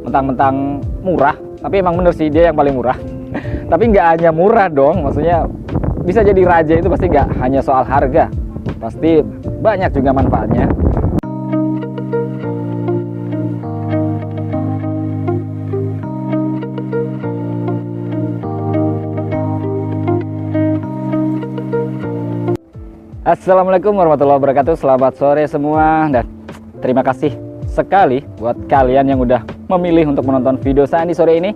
mentang-mentang murah, tapi emang bener sih dia yang paling murah. Tapi nggak hanya murah dong, maksudnya bisa jadi raja itu pasti nggak hanya soal harga, pasti banyak juga manfaatnya. Assalamualaikum warahmatullahi wabarakatuh. Selamat sore semua, dan terima kasih sekali buat kalian yang udah memilih untuk menonton video Sandi sore ini.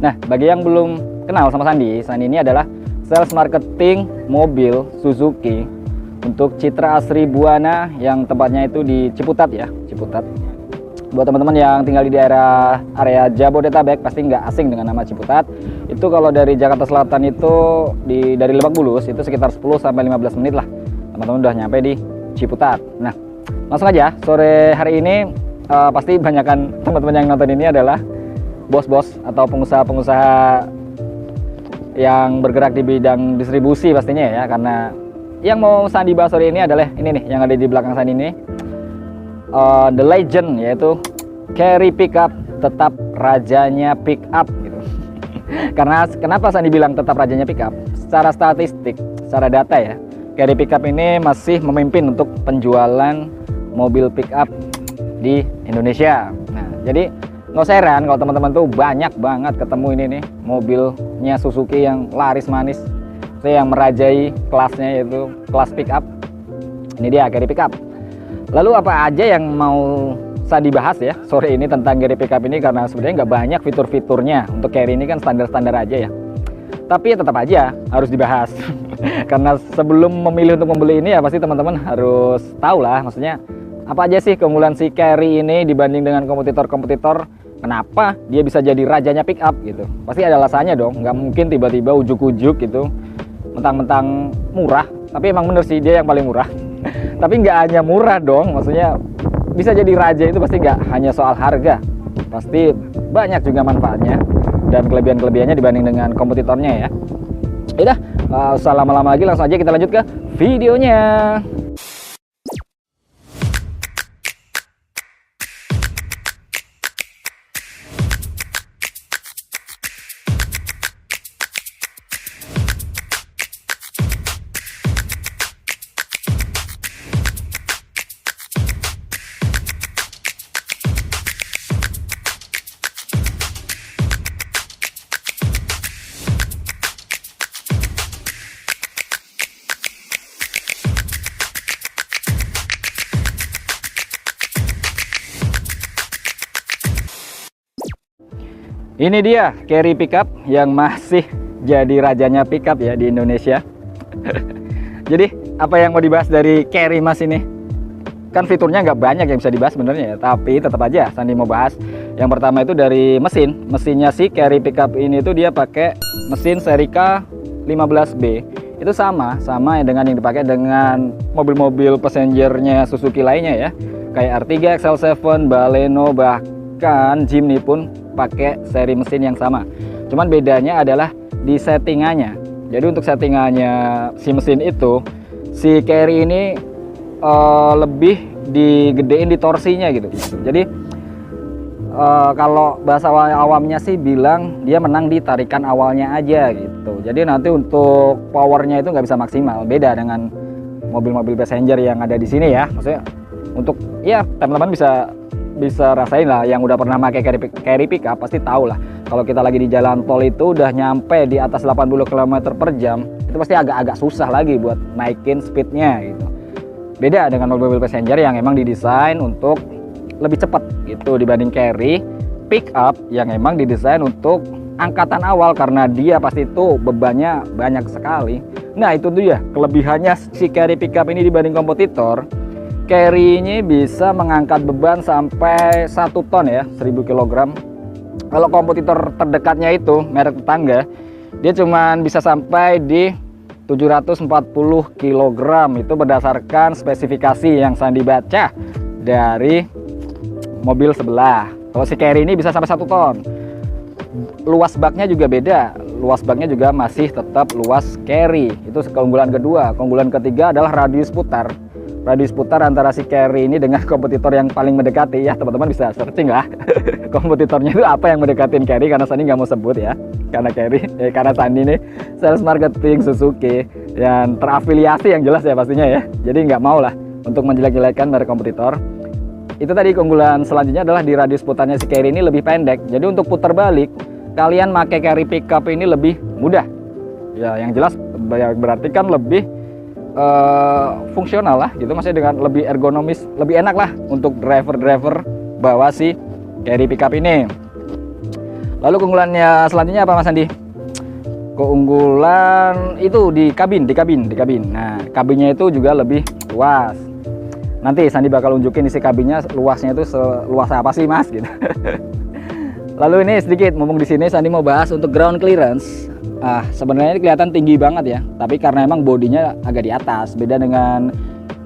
Nah, bagi yang belum kenal sama Sandi ini adalah sales marketing mobil Suzuki untuk Citra Asri Buana yang tempatnya itu di Ciputat ya, Ciputat. Buat teman-teman yang tinggal di daerah area Jabodetabek pasti nggak asing dengan nama Ciputat. Itu kalau dari Jakarta Selatan itu dari Lebak Bulus itu sekitar 10-15 menit lah. Teman-teman udah nyampe di Ciputat. Nah, langsung aja sore hari ini pasti banyakkan teman-teman yang nonton ini adalah bos-bos atau pengusaha-pengusaha yang bergerak di bidang distribusi pastinya ya, karena yang mau Sandi bahas sore ini adalah ini nih yang ada di belakang Sandi ini, the legend, yaitu Carry Pickup, tetap rajanya pickup gitu. Karena kenapa Sandi bilang tetap rajanya pickup? Secara statistik, secara data ya, Carry Pickup ini masih memimpin untuk penjualan mobil pickup di Indonesia. Nah, jadi nggak usah heran kalau teman-teman tuh banyak banget ketemu ini nih mobilnya Suzuki yang laris manis, yang merajai kelasnya, yaitu kelas pickup. Ini dia Carry Pickup. Lalu apa aja yang mau Sandi bahas ya sore ini tentang Carry Pickup ini, karena sebenarnya nggak banyak fitur-fiturnya. Untuk Carry ini kan standar-standar aja ya, tapi tetap aja harus dibahas. Karena sebelum memilih untuk membeli ini ya pasti teman-teman harus tahu lah, maksudnya apa aja sih keunggulan si Carry ini dibanding dengan kompetitor-kompetitor. Kenapa dia bisa jadi rajanya pickup gitu? Pasti ada alasannya dong. Nggak mungkin tiba-tiba ujuk-ujuk gitu mentang-mentang murah, tapi emang bener sih dia yang paling murah. Tapi nggak hanya murah dong, maksudnya bisa jadi raja itu pasti nggak hanya soal harga, pasti banyak juga manfaatnya dan kelebihan-kelebihannya dibanding dengan kompetitornya ya. Udah, usah lama-lama lagi, langsung aja kita lanjut ke videonya. Ini dia Carry Pickup yang masih jadi rajanya pickup ya di Indonesia. Jadi apa yang mau dibahas dari Carry Mas ini? Kan fiturnya nggak banyak yang bisa dibahas sebenarnya ya, tapi tetap aja Sandi mau bahas. Yang pertama itu dari mesinnya si Carry Pickup ini tuh dia pakai mesin seri K15B. Itu sama dengan yang dipakai dengan mobil-mobil passengernya Suzuki lainnya ya, kayak R3, XL7, Baleno, bahkan Jimny pun pakai seri mesin yang sama. Cuman bedanya adalah di settingannya. Jadi untuk settingannya si mesin itu, si Carry ini lebih digedein di torsinya gitu. Jadi kalau bahasa awamnya sih bilang dia menang di tarikan awalnya aja gitu. Jadi nanti untuk powernya itu nggak bisa maksimal. Beda dengan mobil-mobil passenger yang ada di sini ya. Maksudnya untuk ya teman-teman bisa rasain lah, yang udah pernah pakai Carry Pickup pasti tahu lah, kalau kita lagi di jalan tol itu udah nyampe di atas 80 km per jam itu pasti agak-agak susah lagi buat naikin speednya gitu. Beda dengan mobil-mobil passenger yang emang didesain untuk lebih cepat gitu dibanding Carry Pickup yang emang didesain untuk angkatan awal, karena dia pasti itu bebannya banyak sekali. Nah itu tuh ya kelebihannya si Carry Pickup ini dibanding kompetitor. Carry ini bisa mengangkat beban sampai 1 ton ya, 1000 kg. Kalau kompetitor terdekatnya itu merek tetangga, dia cuma bisa sampai di 740 kg. Itu berdasarkan spesifikasi yang Sandi baca dari mobil sebelah. Kalau si Carry ini bisa sampai 1 ton. Luas baknya juga beda. Luas baknya juga masih tetap luas Carry. Itu keunggulan kedua. Keunggulan ketiga adalah radius putar. radius putar antara si Carry ini dengan kompetitor yang paling mendekati ya, teman-teman bisa searching lah kompetitornya itu apa yang mendekatin Carry, karena Sandi nggak mau sebut ya, karena karena Sandi ini sales marketing Suzuki yang terafiliasi yang jelas ya pastinya ya, jadi nggak mau lah untuk menjelek-jelekan dari kompetitor. Itu tadi keunggulan selanjutnya adalah di radius putarnya si Carry ini lebih pendek, jadi untuk putar balik kalian pakai Carry pickup ini lebih mudah ya, yang jelas berarti kan lebih fungsional lah gitu, maksudnya dengan lebih ergonomis, lebih enak lah untuk driver-driver bawa si Carry pickup ini. Lalu keunggulannya selanjutnya apa Mas Andi? Keunggulan itu di kabin. Nah, kabinnya itu juga lebih luas. Nanti Sandi bakal unjukin isi kabinnya luasnya itu seluas apa sih Mas gitu. Lalu ini sedikit mumpung di sini Sandi mau bahas untuk ground clearance. Sebenarnya ini kelihatan tinggi banget ya, tapi karena emang bodinya agak di atas, beda dengan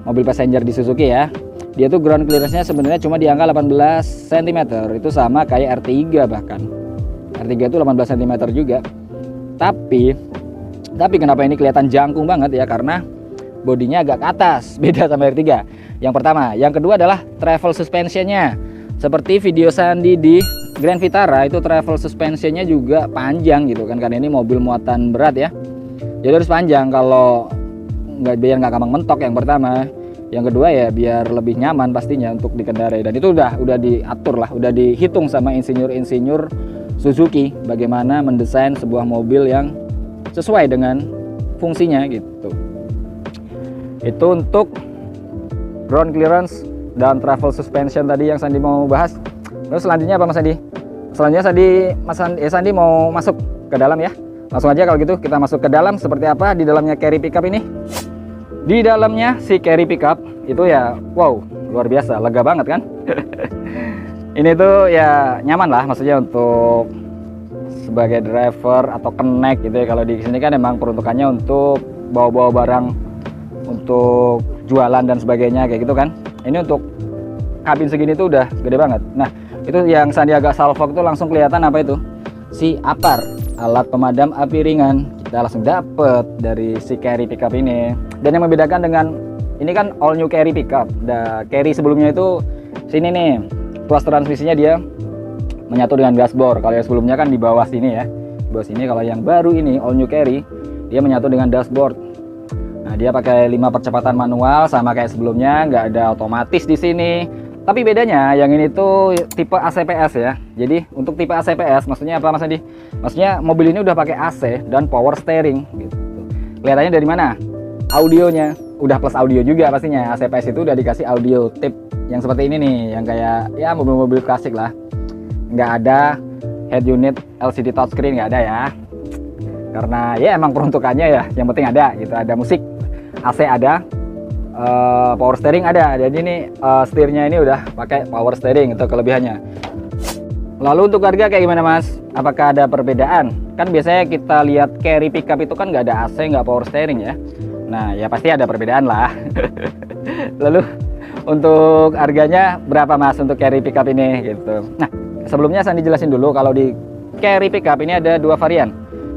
mobil passenger di Suzuki ya. Dia tuh ground clearance-nya sebenarnya cuma di angka 18 cm, itu sama kayak R3 bahkan. R3 itu 18 cm juga. Tapi kenapa ini kelihatan jangkung banget ya, karena bodinya agak ke atas, beda sama R3. Yang pertama, yang kedua adalah travel suspension-nya. Seperti video Sandi di Grand Vitara itu travel suspensionnya juga panjang gitu kan, karena ini mobil muatan berat ya, jadi harus panjang kalau biar nggak gampang mentok yang pertama. Yang kedua ya biar lebih nyaman pastinya untuk dikendarai, dan itu udah diatur lah, udah dihitung sama insinyur Suzuki bagaimana mendesain sebuah mobil yang sesuai dengan fungsinya gitu. Itu untuk ground clearance dan travel suspension tadi yang Sandi mau bahas. Terus selanjutnya apa Mas Andi? Selanjutnya Sandi mau masuk ke dalam ya. Langsung aja kalau gitu kita masuk ke dalam. Seperti apa di dalamnya Carry pickup ini? Di dalamnya si Carry pickup itu ya wow, luar biasa, lega banget kan? Ini tuh ya nyaman lah, maksudnya untuk sebagai driver atau connect gitu ya. Kalau di sini kan emang peruntukannya untuk bawa-bawa barang untuk jualan dan sebagainya kayak gitu kan. Ini untuk kabin segini tuh udah gede banget. Nah, itu yang Sandi agak salvok tuh langsung kelihatan apa itu? Si APAR, alat pemadam api ringan. Kita langsung dapet dari si Carry pickup ini. Dan yang membedakan dengan ini kan all new Carry pickup. Carry sebelumnya itu sini nih, tuas transmisinya dia menyatu dengan dashboard. Kalau yang sebelumnya kan di bawah sini ya, di bawah sini. Kalau yang baru ini all new Carry, dia menyatu dengan dashboard. Nah, dia pakai 5 percepatan manual sama kayak sebelumnya, nggak ada otomatis di sini. Tapi bedanya yang ini tuh tipe ACPS ya. Jadi untuk tipe ACPS maksudnya apa Mas Andi? Maksudnya mobil ini udah pakai AC dan power steering gitu. Kelihatannya dari mana? Audionya udah plus audio juga pastinya. ACPS itu udah dikasih audio tip yang seperti ini nih, yang kayak ya mobil-mobil klasik lah. Nggak ada head unit LCD touchscreen, nggak ada ya. Karena ya emang peruntukannya ya, yang penting ada gitu, ada musik, AC ada. Power steering ada, jadi ini setirnya ini udah pakai power steering, itu kelebihannya. Lalu untuk harga kayak gimana Mas? Apakah ada perbedaan? Kan biasanya kita lihat Carry pickup itu kan nggak ada AC, nggak power steering ya. Nah ya pasti ada perbedaan lah. Lalu untuk harganya berapa Mas untuk Carry pickup ini gitu? Nah sebelumnya Sandi jelasin dulu, kalau di Carry pickup ini ada 2 varian,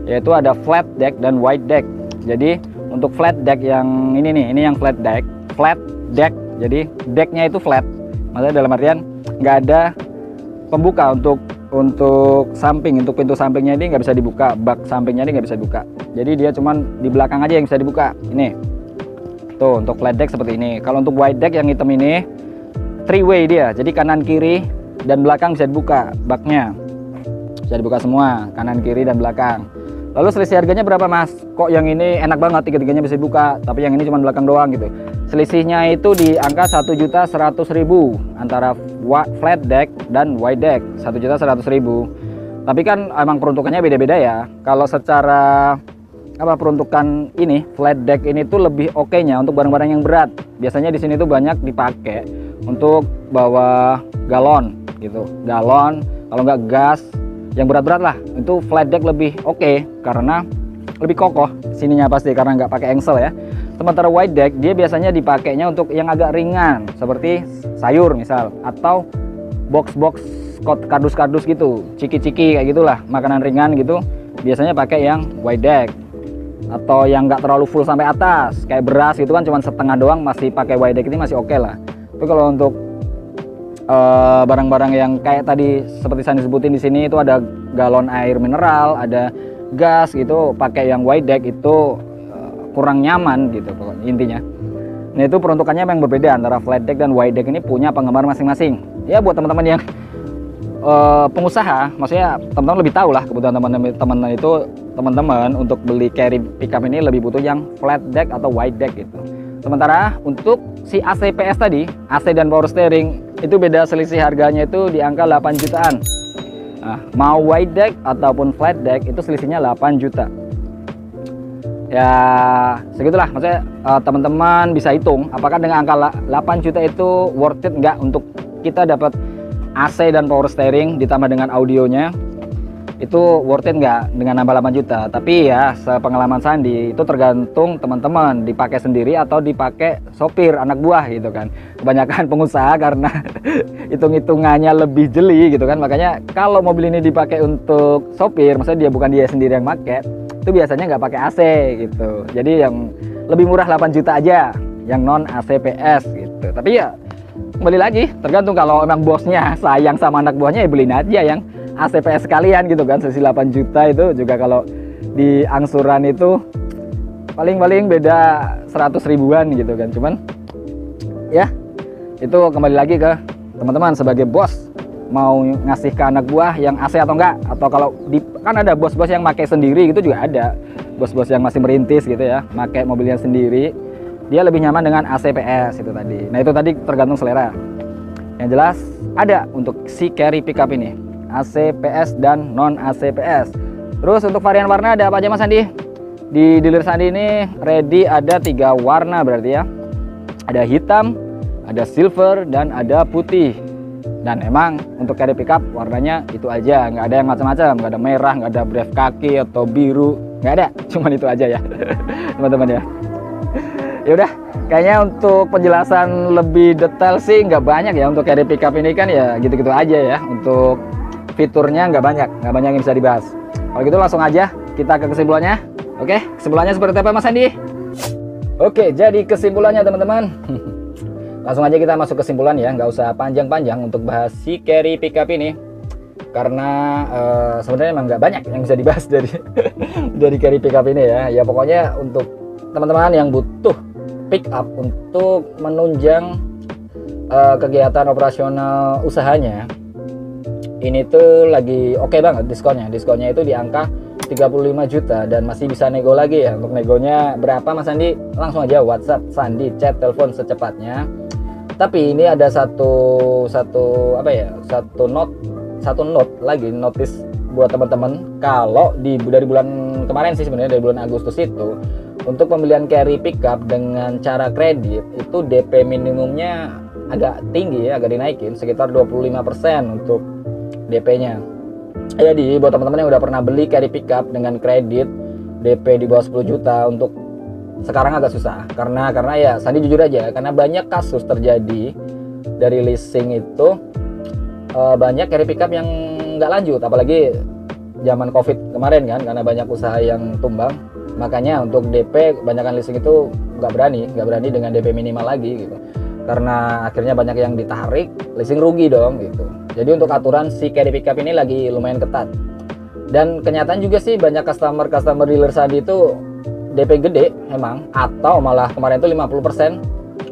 yaitu ada flat deck dan wide deck. Jadi untuk flat deck yang ini nih, ini yang flat deck, jadi decknya itu flat, maksudnya dalam artian nggak ada pembuka untuk samping, untuk pintu sampingnya ini nggak bisa dibuka, bak sampingnya ini nggak bisa dibuka, jadi dia cuman di belakang aja yang bisa dibuka. Ini tuh untuk flat deck seperti ini. Kalau untuk wide deck yang hitam ini 3-way dia, jadi kanan kiri dan belakang bisa dibuka, baknya bisa dibuka semua, kanan kiri dan belakang. Lalu selisih harganya berapa Mas? Kok yang ini enak banget, tiga-tiganya bisa dibuka, tapi yang ini cuma belakang doang gitu. Selisihnya itu di angka 1.100.000 antara flat deck dan wide deck, 1.100.000. Tapi kan emang peruntukannya beda-beda ya. Kalau secara peruntukan ini flat deck ini tuh lebih oke-nya untuk barang-barang yang berat. Biasanya di sini tuh banyak dipakai untuk bawa galon gitu. Galon, kalau nggak gas yang berat-berat lah, itu flat deck lebih oke karena lebih kokoh sininya pasti, karena nggak pakai engsel ya. Sementara wide deck dia biasanya dipakainya untuk yang agak ringan seperti sayur misal, atau box-box kardus-kardus gitu, ciki-ciki kayak gitulah, makanan ringan gitu, biasanya pakai yang wide deck. atau yang nggak terlalu full sampai atas kayak beras gitu kan, cuma setengah doang, masih pakai wide deck ini masih oke lah. Tapi kalau untuk barang-barang yang kayak tadi seperti saya sebutin di sini, itu ada galon air mineral, ada gas gitu, pakai yang wide deck itu kurang nyaman gitu pokoknya intinya. Nah itu peruntukannya memang berbeda antara flat deck dan wide deck, ini punya penggemar masing-masing. Ya buat teman-teman yang pengusaha, maksudnya teman-teman lebih tahu lah kebutuhan teman-teman itu, teman-teman untuk beli carry pickup ini lebih butuh yang flat deck atau wide deck gitu. Sementara untuk si AC PS tadi, AC dan power steering itu beda, selisih harganya itu di angka 8 jutaan. Nah, mau wide deck ataupun flat deck itu selisihnya 8 juta. Ya segitulah, maksudnya teman-teman bisa hitung apakah dengan angka 8 juta itu worth it nggak untuk kita dapat AC dan power steering ditambah dengan audionya, itu worth it nggak dengan nambah 8 juta. Tapi ya sepengalaman Sandi itu tergantung teman-teman dipakai sendiri atau dipakai sopir anak buah gitu kan. Kebanyakan pengusaha karena hitung-hitungannya lebih jeli gitu kan, makanya kalau mobil ini dipakai untuk sopir, maksudnya dia sendiri yang pakai, itu biasanya nggak pakai AC gitu. Jadi yang lebih murah 8 juta aja yang non AC PS gitu. Tapi ya kembali lagi tergantung, kalau emang bosnya sayang sama anak buahnya ya beliin aja yang AC PS sekalian gitu kan. Selisih 8 juta itu juga kalau di angsuran itu paling-paling beda 100 ribuan gitu kan. Cuman ya itu kembali lagi ke teman-teman sebagai bos, mau ngasih ke anak buah yang AC atau enggak. Atau kalau kan ada bos-bos yang pakai sendiri gitu juga ada, bos-bos yang masih merintis gitu ya, pakai mobilnya sendiri, dia lebih nyaman dengan AC PS itu tadi. Nah itu tadi tergantung selera. Yang jelas ada untuk si carry pickup ini AC PS dan non AC PS. Terus untuk varian warna ada apa aja Mas Sandi? Di dealer Sandi ini ready ada 3 warna berarti ya. Ada hitam, ada silver, dan ada putih. Dan emang untuk carry pickup warnanya itu aja, nggak ada yang macam-macam, nggak ada merah, nggak ada brave kaki atau biru, nggak ada, cuman itu aja ya teman-teman ya. Ya udah, kayaknya untuk penjelasan lebih detail sih nggak banyak ya untuk carry pickup ini kan, ya gitu-gitu aja ya. Untuk fiturnya nggak banyak yang bisa dibahas. Kalau gitu langsung aja kita ke kesimpulannya. Oke, kesimpulannya seperti apa Mas Andi? Oke, jadi kesimpulannya teman-teman. Langsung aja kita masuk kesimpulan ya, nggak usah panjang-panjang untuk bahas si carry pickup ini, karena sebenarnya emang nggak banyak yang bisa dibahas dari dari carry pickup ini ya. Ya pokoknya untuk teman-teman yang butuh pickup untuk menunjang kegiatan operasional usahanya, ini tuh lagi oke banget diskonnya. Diskonnya itu di angka 35 juta dan masih bisa nego lagi ya. Untuk negonya berapa Mas Sandi? Langsung aja WhatsApp Sandi, chat, telepon secepatnya. Tapi ini ada satu note lagi, notice buat teman-teman. Kalau dari bulan kemarin sih sebenarnya, dari bulan Agustus itu, untuk pembelian carry pickup dengan cara kredit itu DP minimumnya agak tinggi ya, agak dinaikin sekitar 25% untuk DP-nya. Jadi buat teman-teman yang udah pernah beli carry pickup dengan kredit DP di bawah 10 juta, untuk sekarang agak susah karena ya Sandi jujur aja, karena banyak kasus terjadi dari leasing itu, banyak carry pickup yang nggak lanjut, apalagi zaman Covid kemarin kan, karena banyak usaha yang tumbang. Makanya untuk DP banyakan leasing itu nggak berani dengan DP minimal lagi gitu, karena akhirnya banyak yang ditarik, leasing rugi dong gitu. Jadi untuk aturan si carry pickup ini lagi lumayan ketat, dan kenyataan juga sih banyak customer dealer Sandi itu DP gede emang, atau malah kemarin itu 50%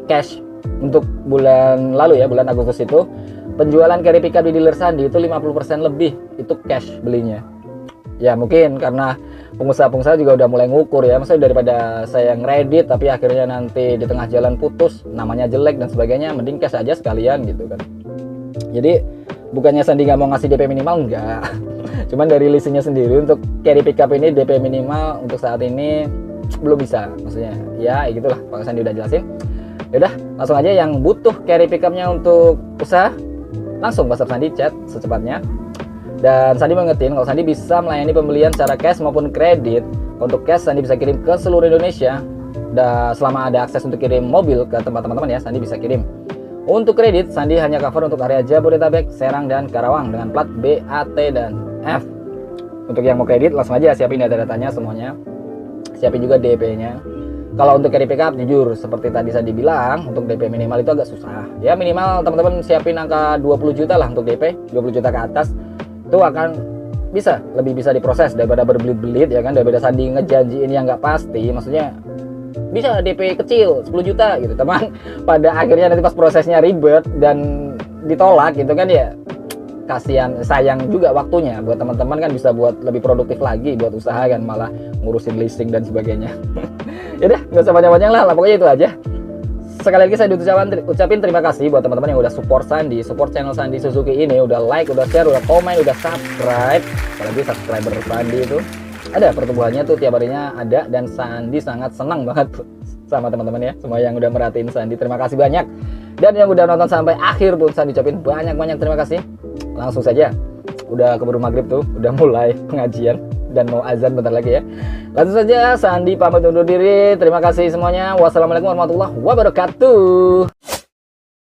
cash. Untuk bulan lalu ya, bulan Agustus itu penjualan carry pickup di dealer Sandi itu 50% lebih itu cash belinya. Ya mungkin karena pengusaha-pengusaha juga udah mulai ngukur ya, maksudnya daripada saya ngeredit tapi akhirnya nanti di tengah jalan putus, namanya jelek dan sebagainya, mending cash aja sekalian gitu kan. Jadi bukannya Sandi nggak mau ngasih DP minimal, enggak. Cuman dari leasingnya sendiri untuk carry pickup ini DP minimal untuk saat ini belum bisa, maksudnya ya gitulah, Pak Sandi udah jelasin. Yaudah, langsung aja yang butuh carry pickupnya untuk usaha, langsung WhatsApp Sandi, chat secepatnya. Dan Sandi mengingetin kalau Sandi bisa melayani pembelian secara cash maupun kredit. Untuk cash Sandi bisa kirim ke seluruh Indonesia, dan selama ada akses untuk kirim mobil ke tempat teman-teman ya, Sandi bisa kirim. Untuk kredit Sandi hanya cover untuk area Jabodetabek, Serang, dan Karawang dengan plat B, A, T, dan F. Untuk yang mau kredit langsung aja siapin data-datanya semuanya, siapin juga DP-nya. Kalau untuk carry pickup jujur seperti tadi saya dibilang, untuk DP minimal itu agak susah. Ya minimal teman-teman siapin angka 20 juta lah untuk DP, 20 juta ke atas. Itu akan lebih bisa diproses daripada berbelit-belit ya kan, daripada Sandi ngejanjiin yang nggak pasti. Maksudnya bisa DP kecil 10 juta gitu teman, pada akhirnya nanti pas prosesnya ribet dan ditolak gitu kan ya, kasihan, sayang juga waktunya buat teman-teman kan, bisa buat lebih produktif lagi buat usaha kan, malah ngurusin listing dan sebagainya. Yaudah nggak usah banyak-banyak lah, pokoknya itu aja. Sekali lagi saya ucapin terima kasih buat teman-teman yang udah support Sandi, support channel Sandi Suzuki ini, udah like, udah share, udah komen, udah subscribe. Apalagi subscriber Sandi itu ada pertumbuhannya tuh tiap harinya ada, dan Sandi sangat senang banget sama teman-teman ya, semua yang udah merhatiin Sandi, terima kasih banyak. Dan yang udah nonton sampai akhir pun Sandi ucapin banyak-banyak terima kasih. Langsung saja, udah keburu maghrib tuh, udah mulai pengajian dan mau azan bentar lagi ya. Langsung saja Sandi pamit undur diri. Terima kasih semuanya. Wassalamualaikum warahmatullahi wabarakatuh.